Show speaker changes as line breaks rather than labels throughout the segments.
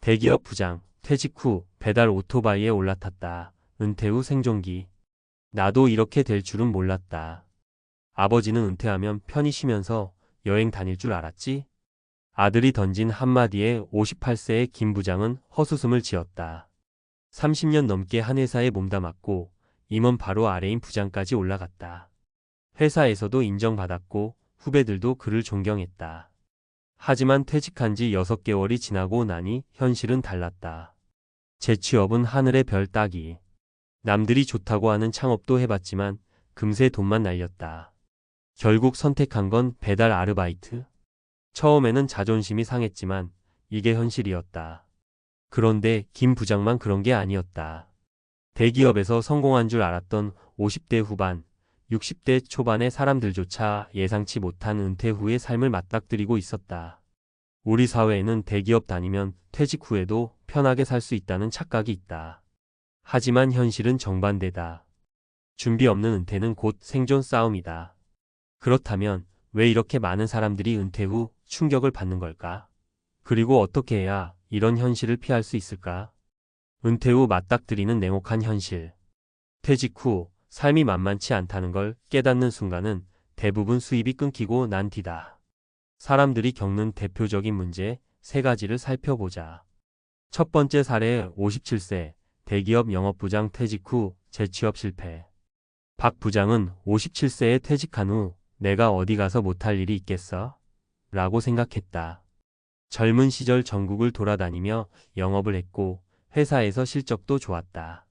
대기업 부장, 퇴직 후 배달 오토바이에 올라탔다. 은퇴 후 생존기. 나도 이렇게 될 줄은 몰랐다. 아버지는 은퇴하면 편히 쉬면서 여행 다닐 줄 알았지? 아들이 던진 한마디에 58세의 김 부장은 헛웃음을 지었다. 30년 넘게 한 회사에 몸담았고 임원 바로 아래인 부장까지 올라갔다. 회사에서도 인정받았고 후배들도 그를 존경했다. 하지만 퇴직한 지 6개월이 지나고 나니 현실은 달랐다. 재취업은 하늘의 별 따기. 남들이 좋다고 하는 창업도 해봤지만 금세 돈만 날렸다. 결국 선택한 건 배달 아르바이트. 처음에는 자존심이 상했지만 이게 현실이었다. 그런데 김 부장만 그런 게 아니었다. 대기업에서 성공한 줄 알았던 50대 후반, 60대 초반의 사람들조차 예상치 못한 은퇴 후의 삶을 맞닥뜨리고 있었다. 우리 사회에는 대기업 다니면 퇴직 후에도 편하게 살 수 있다는 착각이 있다. 하지만 현실은 정반대다. 준비 없는 은퇴는 곧 생존 싸움이다. 그렇다면 왜 이렇게 많은 사람들이 은퇴 후 충격을 받는 걸까? 그리고 어떻게 해야 이런 현실을 피할 수 있을까? 은퇴 후 맞닥뜨리는 냉혹한 현실. 퇴직 후 삶이 만만치 않다는 걸 깨닫는 순간은 대부분 수입이 끊기고 난 뒤다. 사람들이 겪는 대표적인 문제 3가지를 살펴보자. 첫 번째 사례 57세 대기업 영업부장 퇴직 후 재취업 실패. 박 부장은 57세에 퇴직한 후 내가 어디 가서 못할 일이 있겠어? 라고 생각했다. 젊은 시절 전국을 돌아다니며 영업을 했고 회사에서 실적도 좋았다.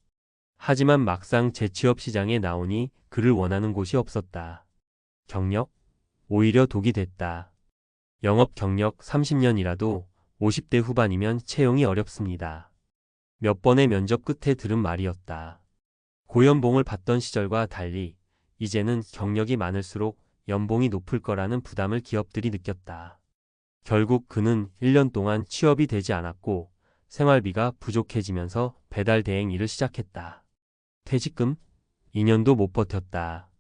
하지만 막상 재취업 시장에 나오니 그를 원하는 곳이 없었다. 경력? 오히려 독이 됐다. 영업 경력 30년이라도 50대 후반이면 채용이 어렵습니다. 몇 번의 면접 끝에 들은 말이었다. 고연봉을 받던 시절과 달리 이제는 경력이 많을수록 연봉이 높을 거라는 부담을 기업들이 느꼈다. 결국 그는 1년 동안 취업이 되지 않았고 생활비가 부족해지면서 배달 대행 일을 시작했다. 퇴직금? 2년도 못 버텼다.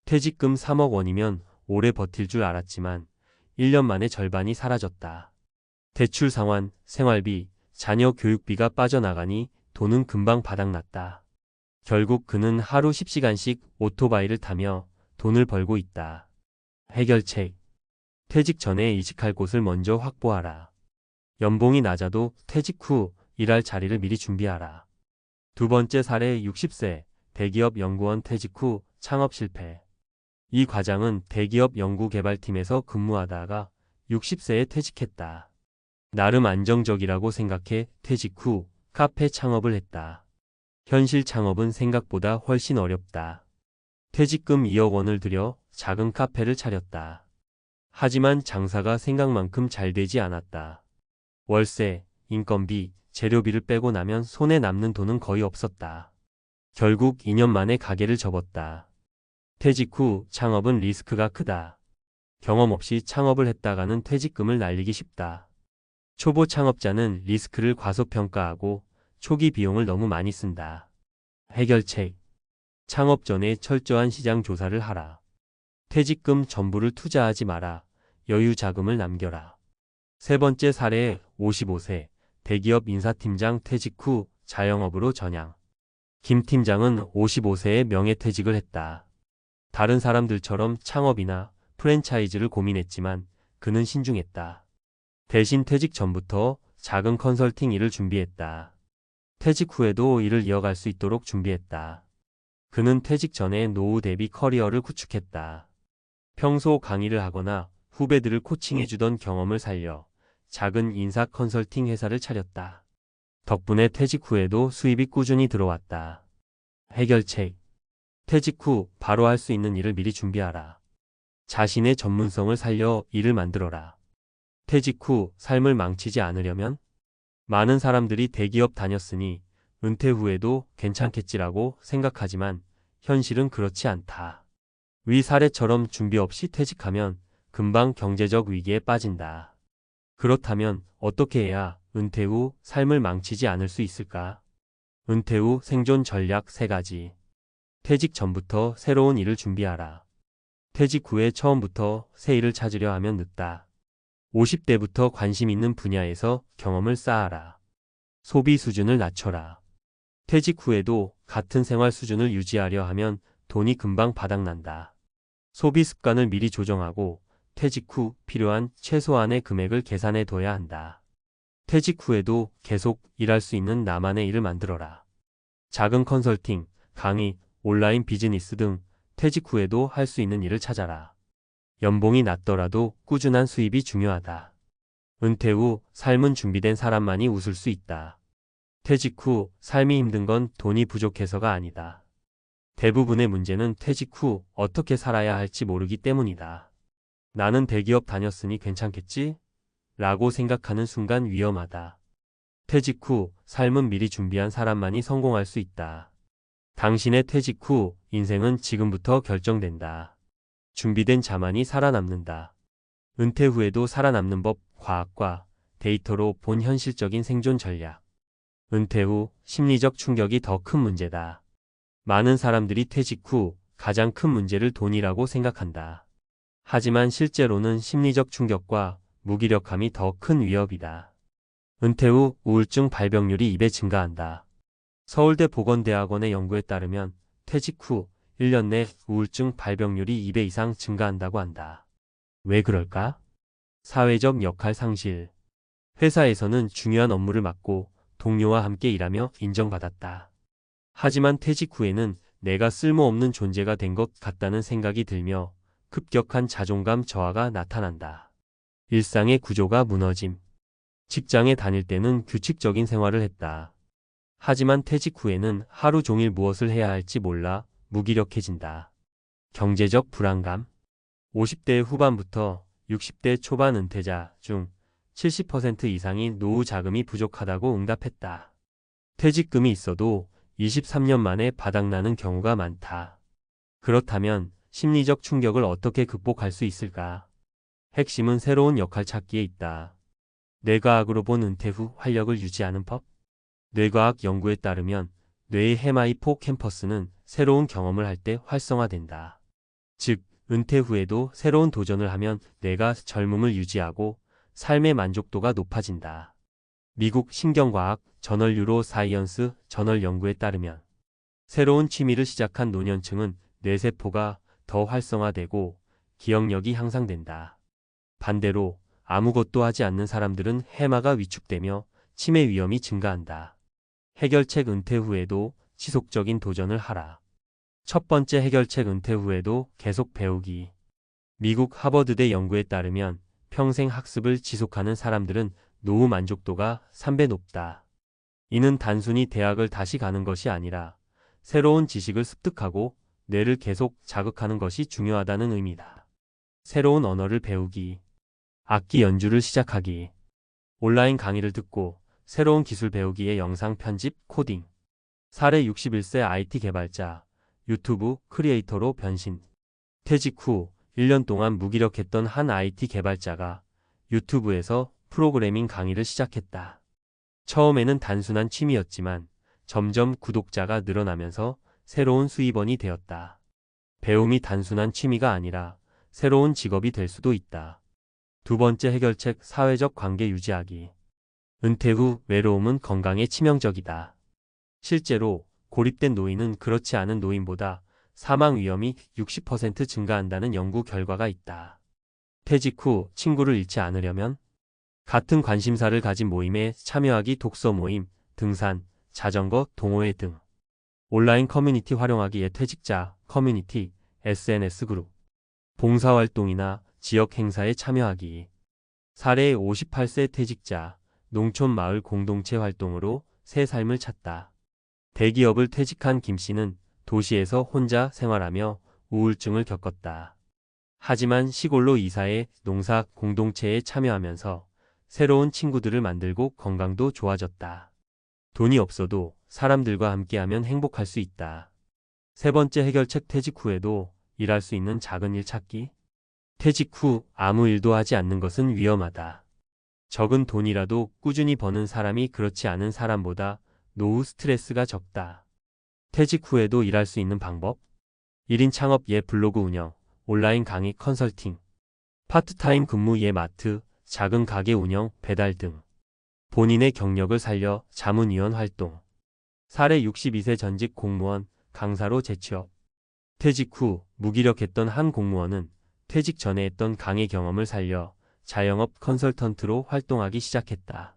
퇴직금 3억 원이면 오래 버틸 줄 알았지만 1년 만에 절반이 사라졌다. 대출 상환, 생활비, 자녀 교육비가 빠져나가니 돈은 금방 바닥났다. 결국 그는 하루 10시간씩 오토바이를 타며 돈을 벌고 있다. 해결책. 퇴직 전에 이직할 곳을 먼저 확보하라. 연봉이 낮아도 퇴직 후 일할 자리를 미리 준비하라. 두 번째 사례 60세 대기업 연구원 퇴직 후 창업 실패. 이 과장은 대기업 연구개발팀에서 근무하다가 60세에 퇴직했다. 나름 안정적이라고 생각해 퇴직 후 카페 창업을 했다. 현실 창업은 생각보다 훨씬 어렵다. 퇴직금 2억 원을 들여 작은 카페를 차렸다. 하지만 장사가 생각만큼 잘 되지 않았다. 월세, 인건비, 재료비를 빼고 나면 손에 남는 돈은 거의 없었다. 결국 2년 만에 가게를 접었다. 퇴직 후 창업은 리스크가 크다. 경험 없이 창업을 했다가는 퇴직금을 날리기 쉽다. 초보 창업자는 리스크를 과소평가하고 초기 비용을 너무 많이 쓴다. 해결책. 창업 전에 철저한 시장 조사를 하라. 퇴직금 전부를 투자하지 마라. 여유 자금을 남겨라. 세 번째 사례 55세 대기업 인사팀장 퇴직 후 자영업으로 전향. 김 팀장은 55세에 명예퇴직을 했다. 다른 사람들처럼 창업이나 프랜차이즈를 고민했지만 그는 신중했다. 대신 퇴직 전부터 작은 컨설팅 일을 준비했다. 퇴직 후에도 일을 이어갈 수 있도록 준비했다. 그는 퇴직 전에 노후 대비 커리어를 구축했다. 평소 강의를 하거나 후배들을 코칭해주던 경험을 살려 작은 인사 컨설팅 회사를 차렸다. 덕분에 퇴직 후에도 수입이 꾸준히 들어왔다. 해결책. 퇴직 후 바로 할 수 있는 일을 미리 준비하라. 자신의 전문성을 살려 일을 만들어라. 퇴직 후 삶을 망치지 않으려면 많은 사람들이 대기업 다녔으니 은퇴 후에도 괜찮겠지라고 생각하지만 현실은 그렇지 않다. 위 사례처럼 준비 없이 퇴직하면 금방 경제적 위기에 빠진다. 그렇다면 어떻게 해야 은퇴 후 삶을 망치지 않을 수 있을까? 은퇴 후 생존 전략 3가지. 퇴직 전부터 새로운 일을 준비하라. 퇴직 후에 처음부터 새 일을 찾으려 하면 늦다. 50대부터 관심 있는 분야에서 경험을 쌓아라. 소비 수준을 낮춰라. 퇴직 후에도 같은 생활 수준을 유지하려 하면 돈이 금방 바닥난다. 소비 습관을 미리 조정하고 퇴직 후 필요한 최소한의 금액을 계산해 둬야 한다. 퇴직 후에도 계속 일할 수 있는 나만의 일을 만들어라. 작은 컨설팅, 강의, 온라인 비즈니스 등 퇴직 후에도 할 수 있는 일을 찾아라. 연봉이 낮더라도 꾸준한 수입이 중요하다. 은퇴 후 삶은 준비된 사람만이 웃을 수 있다. 퇴직 후 삶이 힘든 건 돈이 부족해서가 아니다. 대부분의 문제는 퇴직 후 어떻게 살아야 할지 모르기 때문이다. 나는 대기업 다녔으니 괜찮겠지? 라고 생각하는 순간 위험하다. 퇴직 후 삶은 미리 준비한 사람만이 성공할 수 있다. 당신의 퇴직 후 인생은 지금부터 결정된다. 준비된 자만이 살아남는다. 은퇴 후에도 살아남는 법, 과학과 데이터로 본 현실적인 생존 전략. 은퇴 후 심리적 충격이 더 큰 문제다. 많은 사람들이 퇴직 후 가장 큰 문제를 돈이라고 생각한다. 하지만 실제로는 심리적 충격과 무기력함이 더 큰 위협이다. 은퇴 후 우울증 발병률이 2배 증가한다. 서울대 보건대학원의 연구에 따르면 퇴직 후 1년 내 우울증 발병률이 2배 이상 증가한다고 한다. 왜 그럴까? 사회적 역할 상실. 회사에서는 중요한 업무를 맡고 동료와 함께 일하며 인정받았다. 하지만 퇴직 후에는 내가 쓸모없는 존재가 된 것 같다는 생각이 들며 급격한 자존감 저하가 나타난다. 일상의 구조가 무너짐. 직장에 다닐 때는 규칙적인 생활을 했다. 하지만 퇴직 후에는 하루 종일 무엇을 해야 할지 몰라 무기력해진다. 경제적 불안감. 50대 후반부터 60대 초반 은퇴자 중 70% 이상이 노후 자금이 부족하다고 응답했다. 퇴직금이 있어도 23년 만에 바닥나는 경우가 많다. 그렇다면 심리적 충격을 어떻게 극복할 수 있을까? 핵심은 새로운 역할 찾기에 있다. 뇌과학으로 본 은퇴 후 활력을 유지하는 법? 뇌과학 연구에 따르면 뇌의 히포캠퍼스는 새로운 경험을 할 때 활성화된다. 즉, 은퇴 후에도 새로운 도전을 하면 뇌가 젊음을 유지하고 삶의 만족도가 높아진다. 미국 신경과학 저널 뉴로사이언스 저널 연구에 따르면 새로운 취미를 시작한 노년층은 뇌세포가 더 활성화되고 기억력이 향상된다. 반대로 아무것도 하지 않는 사람들은 해마가 위축되며 치매 위험이 증가한다. 해결책 은퇴 후에도 지속적인 도전을 하라. 첫 번째 해결책 은퇴 후에도 계속 배우기. 미국 하버드대 연구에 따르면 평생 학습을 지속하는 사람들은 노후 만족도가 3배 높다. 이는 단순히 대학을 다시 가는 것이 아니라 새로운 지식을 습득하고 뇌를 계속 자극하는 것이 중요하다는 의미다. 새로운 언어를 배우기. 악기 연주를 시작하기. 온라인 강의를 듣고 새로운 기술 배우기의 영상 편집, 코딩. 사례 61세 IT 개발자, 유튜브 크리에이터로 변신. 퇴직 후 1년 동안 무기력했던 한 IT 개발자가 유튜브에서 프로그래밍 강의를 시작했다. 처음에는 단순한 취미였지만 점점 구독자가 늘어나면서 새로운 수입원이 되었다. 배움이 단순한 취미가 아니라 새로운 직업이 될 수도 있다. 두 번째 해결책 사회적 관계 유지하기. 은퇴 후 외로움은 건강에 치명적이다. 실제로 고립된 노인은 그렇지 않은 노인보다 사망 위험이 60% 증가한다는 연구 결과가 있다. 퇴직 후 친구를 잃지 않으려면 같은 관심사를 가진 모임에 참여하기 독서 모임, 등산, 자전거, 동호회 등 온라인 커뮤니티 활용하기에 퇴직자, 커뮤니티, SNS 그룹, 봉사활동이나 지역 행사에 참여하기. 사례 58세 퇴직자, 농촌 마을 공동체 활동으로 새 삶을 찾다. 대기업을 퇴직한 김 씨는 도시에서 혼자 생활하며 우울증을 겪었다. 하지만 시골로 이사해 농사 공동체에 참여하면서 새로운 친구들을 만들고 건강도 좋아졌다. 돈이 없어도 사람들과 함께하면 행복할 수 있다. 세 번째 해결책 퇴직 후에도 일할 수 있는 작은 일 찾기. 퇴직 후 아무 일도 하지 않는 것은 위험하다. 적은 돈이라도 꾸준히 버는 사람이 그렇지 않은 사람보다 노후 스트레스가 적다. 퇴직 후에도 일할 수 있는 방법? 1인 창업 예 블로그 운영, 온라인 강의 컨설팅, 파트타임 근무 예 마트, 작은 가게 운영, 배달 등. 본인의 경력을 살려 자문위원 활동. 사례 62세 전직 공무원 강사로 재취업. 퇴직 후 무기력했던 한 공무원은 퇴직 전에 했던 강의 경험을 살려 자영업 컨설턴트로 활동하기 시작했다.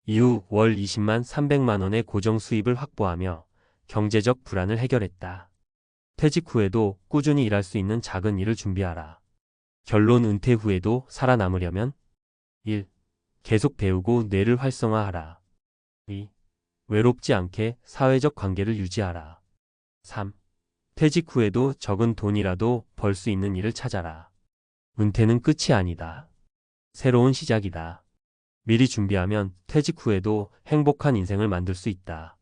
이후 월 20만 300만 원의 고정 수입을 확보하며 경제적 불안을 해결했다. 퇴직 후에도 꾸준히 일할 수 있는 작은 일을 준비하라. 결론 은퇴 후에도 살아남으려면 1. 계속 배우고 뇌를 활성화하라. 2. 외롭지 않게 사회적 관계를 유지하라. 3. 퇴직 후에도 적은 돈이라도 벌 수 있는 일을 찾아라. 은퇴는 끝이 아니다. 새로운 시작이다. 미리 준비하면 퇴직 후에도 행복한 인생을 만들 수 있다.